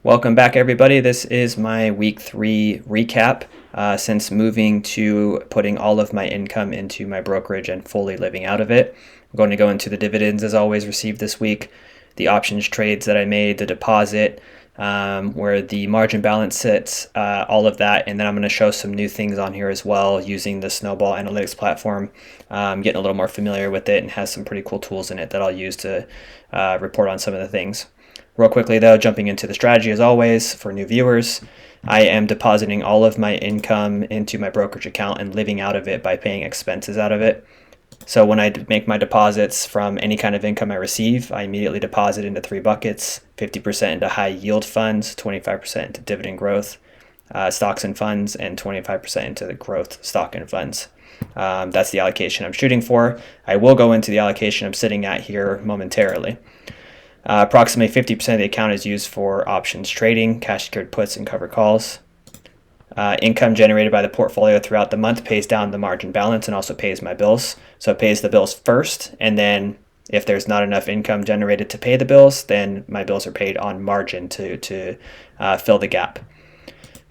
Welcome back, everybody. This is my week 3 recap. Since moving to putting all of my income into my brokerage and fully living out of it, I'm going to go into the dividends as always received this week, the options trades that I made, the deposit, where the margin balance sits, all of that. And then I'm going to show some new things on here as well using the Snowball Analytics platform. I'm getting a little more familiar with it and has some pretty cool tools in it that I'll use to report on some of the things. Real quickly though, jumping into the strategy as always for new viewers, I am depositing all of my income into my brokerage account and living out of it by paying expenses out of it. So when I make my deposits from any kind of income I receive, I immediately deposit into 3 buckets: 50% into high yield funds, 25% into dividend growth stocks and funds, and 25% into the growth stock and funds. That's the allocation I'm shooting for. I will go into the allocation I'm sitting at here momentarily. Approximately 50% of the account is used for options trading, cash secured puts, and covered calls. Income generated by the portfolio throughout the month pays down the margin balance and also pays my bills. So it pays the bills first, and then if there's not enough income generated to pay the bills, then my bills are paid on margin to fill the gap.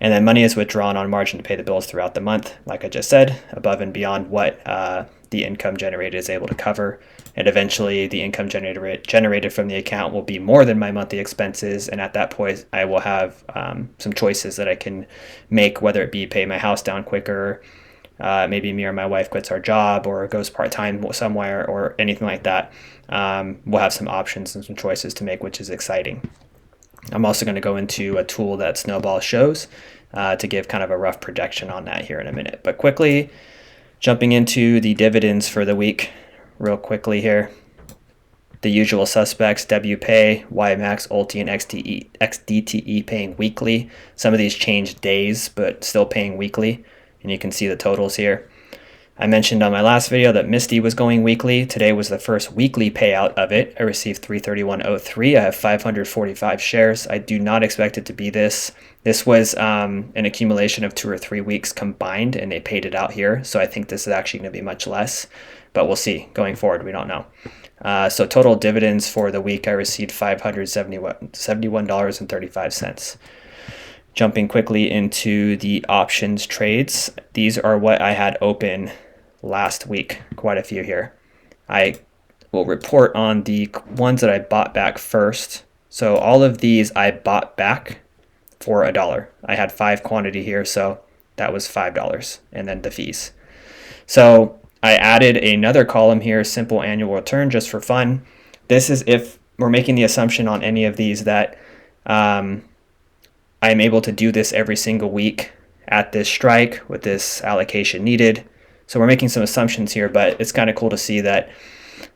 And then money is withdrawn on margin to pay the bills throughout the month, like I just said, above and beyond what the income generated is able to cover. And eventually the income generated from the account will be more than my monthly expenses. And at that point, I will have some choices that I can make, whether it be pay my house down quicker, maybe me or my wife quits our job or goes part-time somewhere or anything like that. We'll have some options and some choices to make, which is exciting. I'm also going to go into a tool that Snowball shows to give kind of a rough projection on that here in a minute. But quickly, jumping into the dividends for the week real quickly here. The usual suspects: WPay, YMAX, Ulti, and XDTE paying weekly. Some of these change days, but still paying weekly. And you can see the totals here. I mentioned on my last video that Misty was going weekly. Today was the first weekly payout of it. I received $331.03. I have 545 shares. I do not expect it to be this. This was an accumulation of 2 or 3 weeks combined, and they paid it out here. So I think this is actually going to be much less, but we'll see going forward. We don't know. So total dividends for the week, I received $571.35. Jumping quickly into the options trades. These are what I had open last week, quite a few here. I will report on the ones that I bought back first. So all of these I bought back for $1. I had 5 quantity here, so that was $5, and then the fees. So I added another column here, simple annual return, just for fun. This is if we're making the assumption on any of these that I'm able to do this every single week at this strike with this allocation needed. So we're making some assumptions here, but it's kind of cool to see that,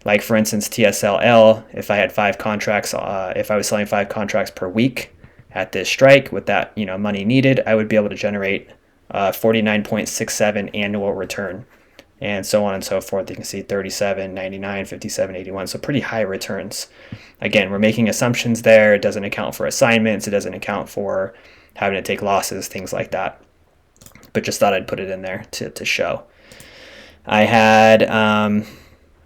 like for instance, TSLL, if I had 5 contracts, if I was selling 5 contracts per week at this strike with that money needed, I would be able to generate 49.67 annual return, and so on and so forth. You can see 37, 99, 57, 81. So pretty high returns. Again, we're making assumptions there. It doesn't account for assignments. It doesn't account for having to take losses, things like that. But just thought I'd put it in there to show. I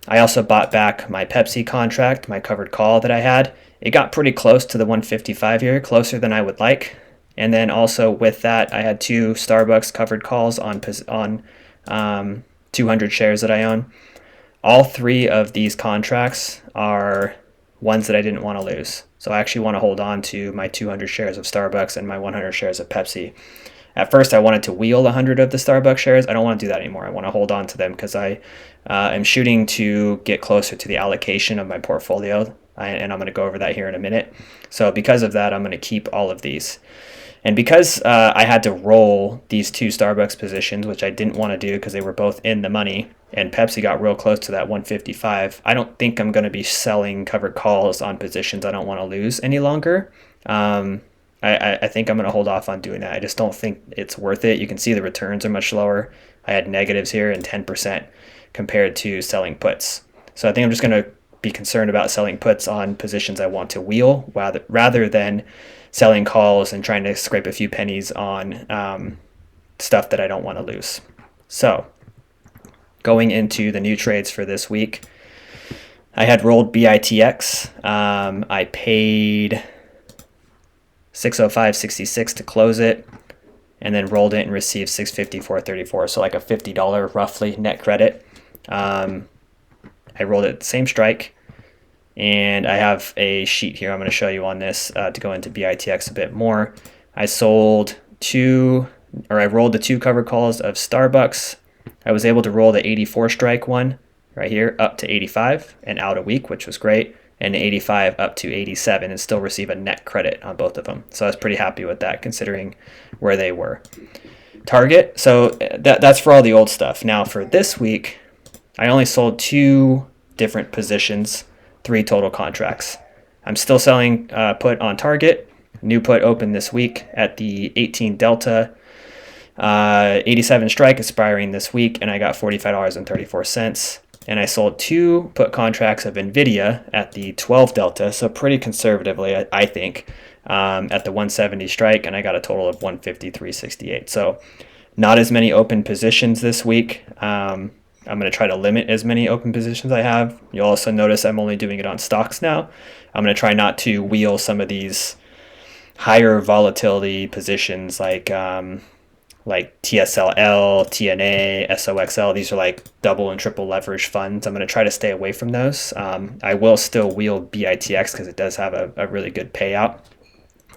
also bought back my Pepsi contract, my covered call that I had. It got pretty close to the 155 here, closer than I would like. And then also with that, I had 2 Starbucks covered calls on 200 shares that I own. All 3 of these contracts are ones that I didn't want to lose. So I actually want to hold on to my 200 shares of Starbucks and my 100 shares of Pepsi. At first, I wanted to wheel 100 of the Starbucks shares. I don't want to do that anymore. I want to hold on to them because I am shooting to get closer to the allocation of my portfolio, and I'm going to go over that here in a minute. So because of that, I'm going to keep all of these. And because I had to roll these 2 Starbucks positions, which I didn't want to do because they were both in the money, and Pepsi got real close to that 155, I don't think I'm going to be selling covered calls on positions I don't want to lose any longer. I think I'm going to hold off on doing that. I just don't think it's worth it. You can see the returns are much lower. I had negatives here and 10% compared to selling puts. So I think I'm just going to be concerned about selling puts on positions I want to wheel rather than selling calls and trying to scrape a few pennies on stuff that I don't want to lose. So going into the new trades for this week, I had rolled BITX. I paid 605.66 to close it, and then rolled it and received 654.34. So like a $50 roughly net credit. I rolled it same strike, and I have a sheet here I'm going to show you on this to go into BITX a bit more. I rolled the 2 covered calls of Starbucks. I was able to roll the 84 strike one right here up to 85 and out a week, which was great, and 85 up to 87 and still receive a net credit on both of them. So I was pretty happy with that considering where they were. Target, so that's for all the old stuff. Now for this week, I only sold 2 different positions, 3 total contracts. I'm still selling put on target. New put opened this week at the 18 delta, 87 strike expiring this week, and I got $45.34. And I sold 2 put contracts of NVIDIA at the 12 delta, so pretty conservatively, I think, at the 170 strike, and I got a total of 153.68. So not as many open positions this week. I'm going to try to limit as many open positions I have. You'll also notice I'm only doing it on stocks now. I'm going to try not to wheel some of these higher volatility positions like TSLL, TNA, SOXL. These are like double and triple leverage funds. I'm going to try to stay away from those. I will still wheel BITX because it does have a really good payout.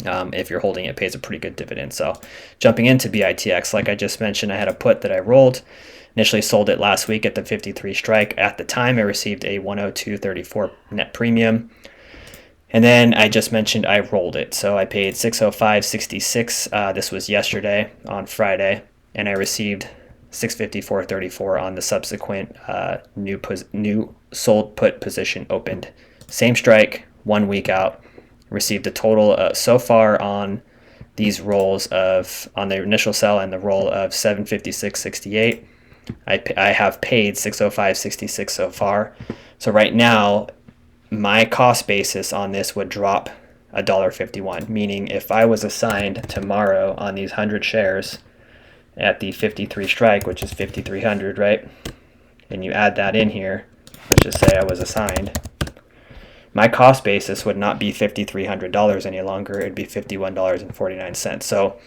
If you're holding it, it pays a pretty good dividend. So jumping into BITX, like I just mentioned, I had a put that I rolled. Initially sold it last week at the 53 strike. At the time, I received a 102.34 net premium. And then I just mentioned I rolled it. So I paid 605.66. This was yesterday on Friday, and I received 654.34 on the subsequent new sold put position opened. Same strike, 1 week out. Received a total so far on these rolls on the initial sell and the roll of 756.68. I have paid 605.66 so far. So right now, my cost basis on this would drop $1.51, meaning if I was assigned tomorrow on these 100 shares at the 53 strike, which is 5,300, right? And you add that in here, let's just say I was assigned, my cost basis would not be $5,300 any longer. It'd be $51.49. So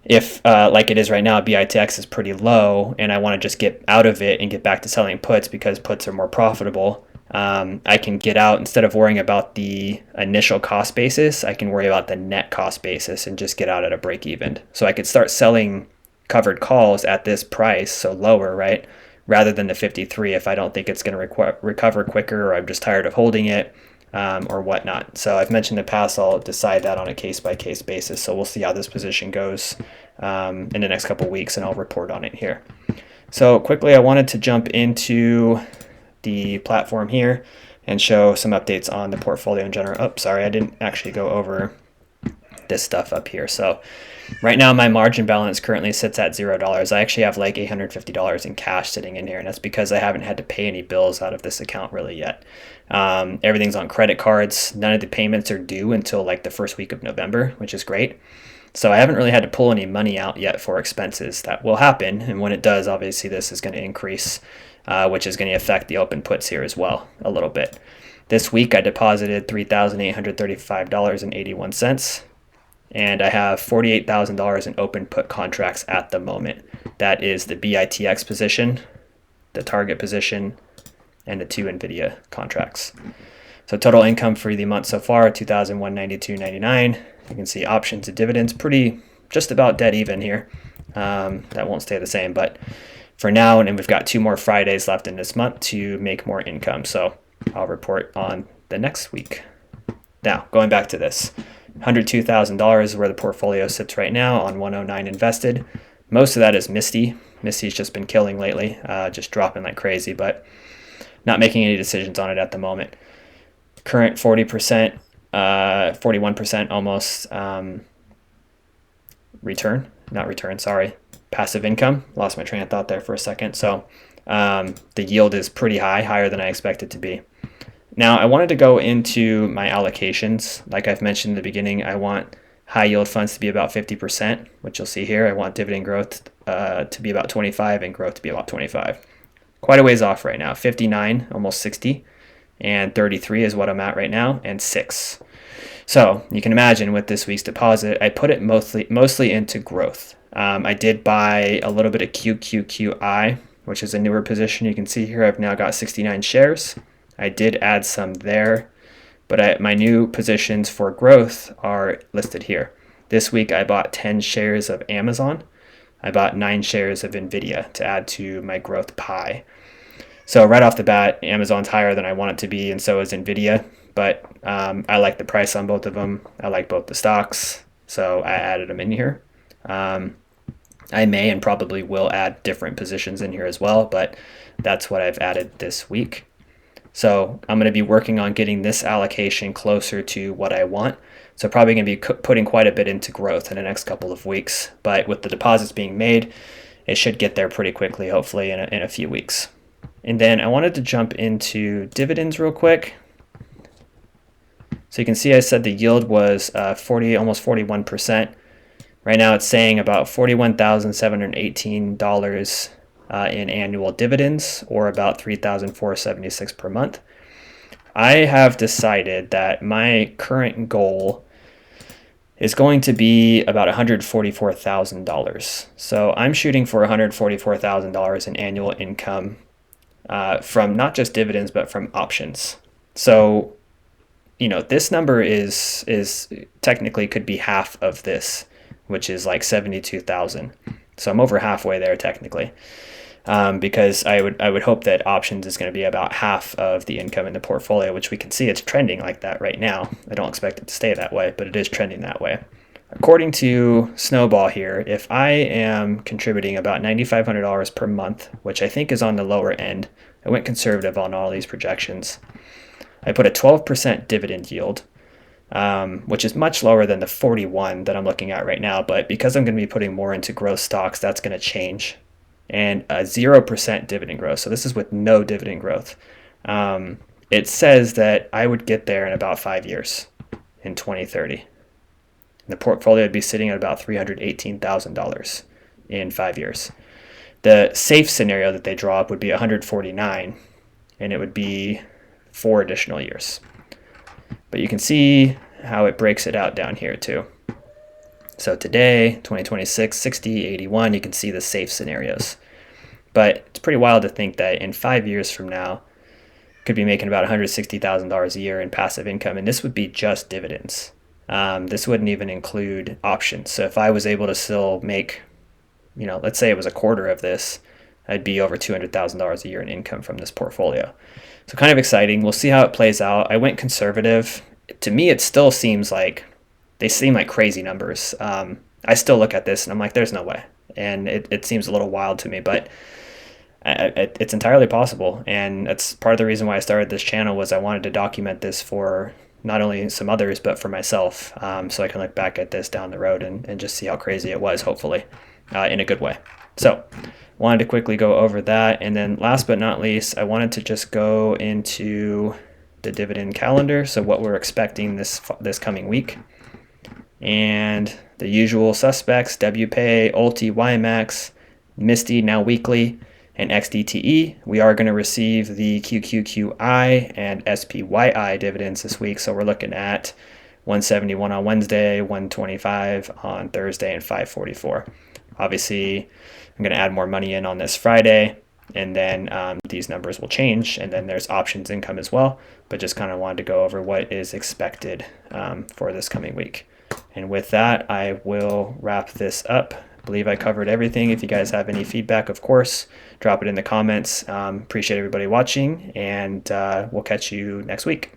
if, like it is right now, BITX is pretty low, and I want to just get out of it and get back to selling puts because puts are more profitable, I can get out instead of worrying about the initial cost basis. I can worry about the net cost basis and just get out at a break even. So I could start selling covered calls at this price, so lower, right? Rather than the 53 if I don't think it's going to recover quicker, or I'm just tired of holding it, or whatnot. So I've mentioned in the past I'll decide that on a case-by-case basis. So we'll see how this position goes in the next couple of weeks, and I'll report on it here. So quickly, I wanted to jump into the platform here and show some updates on the portfolio in general. Oh, sorry, I didn't actually go over this stuff up here. So right now my margin balance currently sits at $0. I actually have like $850 in cash sitting in here, and that's because I haven't had to pay any bills out of this account really yet. Everything's on credit cards. None of the payments are due until like the first week of November, which is great. So I haven't really had to pull any money out yet for expenses. That will happen, and when it does, obviously this is going to increase, which is going to affect the open puts here as well a little bit. This week I deposited $3,835.81, and I have $48,000 in open put contracts at the moment. That is the BITX position, the target position, and the 2 NVIDIA contracts. So total income for the month so far, $2,192.99. You can see options and dividends pretty just about dead even here. That won't stay the same, but for now, and we've got 2 more Fridays left in this month to make more income. So I'll report on the next week. Now, going back to this, $102,000 is where the portfolio sits right now on 109 invested. Most of that is Misty. Misty's just been killing lately, just dropping like crazy, but not making any decisions on it at the moment. Current 40%, 41% almost passive income. Lost my train of thought there for a second. So the yield is pretty high, higher than I expect it to be. Now, I wanted to go into my allocations. Like I've mentioned in the beginning, I want high yield funds to be about 50%, which you'll see here. I want dividend growth to be about 25 and growth to be about 25. Quite a ways off right now, 59, almost 60. and 33 is what I'm at right now, and 6. So you can imagine with this week's deposit, I put it mostly into growth. I did buy a little bit of QQQI, which is a newer position. You can see here I've now got 69 shares. I did add some there, but my new positions for growth are listed here. This week I bought 10 shares of Amazon. I bought 9 shares of Nvidia to add to my growth pie. So right off the bat, Amazon's higher than I want it to be, and so is Nvidia. But I like the price on both of them. I like both the stocks, so I added them in here. I may and probably will add different positions in here as well, but that's what I've added this week. So I'm going to be working on getting this allocation closer to what I want. So probably going to be putting quite a bit into growth in the next couple of weeks. But with the deposits being made, it should get there pretty quickly, hopefully in a few weeks. And then I wanted to jump into dividends real quick. So you can see I said the yield was almost 41%. Right now it's saying about $41,718 in annual dividends, or about $3,476 per month. I have decided that my current goal is going to be about $144,000. So I'm shooting for $144,000 in annual income from not just dividends, but from options. So, this number is technically could be half of this, which is like 72,000. So I'm over halfway there technically, because I would hope that options is going to be about half of the income in the portfolio, which we can see it's trending like that right now. I don't expect it to stay that way, but it is trending that way. According to Snowball here, if I am contributing about $9,500 per month, which I think is on the lower end, I went conservative on all these projections. I put a 12% dividend yield, which is much lower than the 41 that I'm looking at right now. But because I'm going to be putting more into growth stocks, that's going to change. And a 0% dividend growth. So this is with no dividend growth. It says that I would get there in about 5 years, in 2030. The portfolio would be sitting at about $318,000 in 5 years. The safe scenario that they draw up would be 149, and it would be 4 additional years. But you can see how it breaks it out down here too. So today, 2026, 60, 81, you can see the safe scenarios. But it's pretty wild to think that in 5 years from now, could be making about $160,000 a year in passive income, and this would be just dividends. This wouldn't even include options. So if I was able to still make, let's say it was a quarter of this, I'd be over $200,000 a year in income from this portfolio. So kind of exciting. We'll see how it plays out. I went conservative. To me, it still seems like they seem like crazy numbers. I still look at this and I'm like, there's no way. And it seems a little wild to me, but it's entirely possible. And that's part of the reason why I started this channel, was I wanted to document this for not only some others, but for myself, so I can look back at this down the road and just see how crazy it was, hopefully, in a good way. So wanted to quickly go over that. And then last but not least, I wanted to just go into the dividend calendar. So what we're expecting this coming week. And the usual suspects: WPay, Ulti, YMAX, Misty, now weekly, and XDTE. We are going to receive the QQQI and SPYI dividends this week. So we're looking at 171 on Wednesday, 125 on Thursday, and 544. Obviously, I'm going to add more money in on this Friday, and then these numbers will change. And then there's options income as well, but just kind of wanted to go over what is expected for this coming week. And with that, I will wrap this up. I believe I covered everything. If you guys have any feedback, of course, drop it in the comments. Appreciate everybody watching, and we'll catch you next week.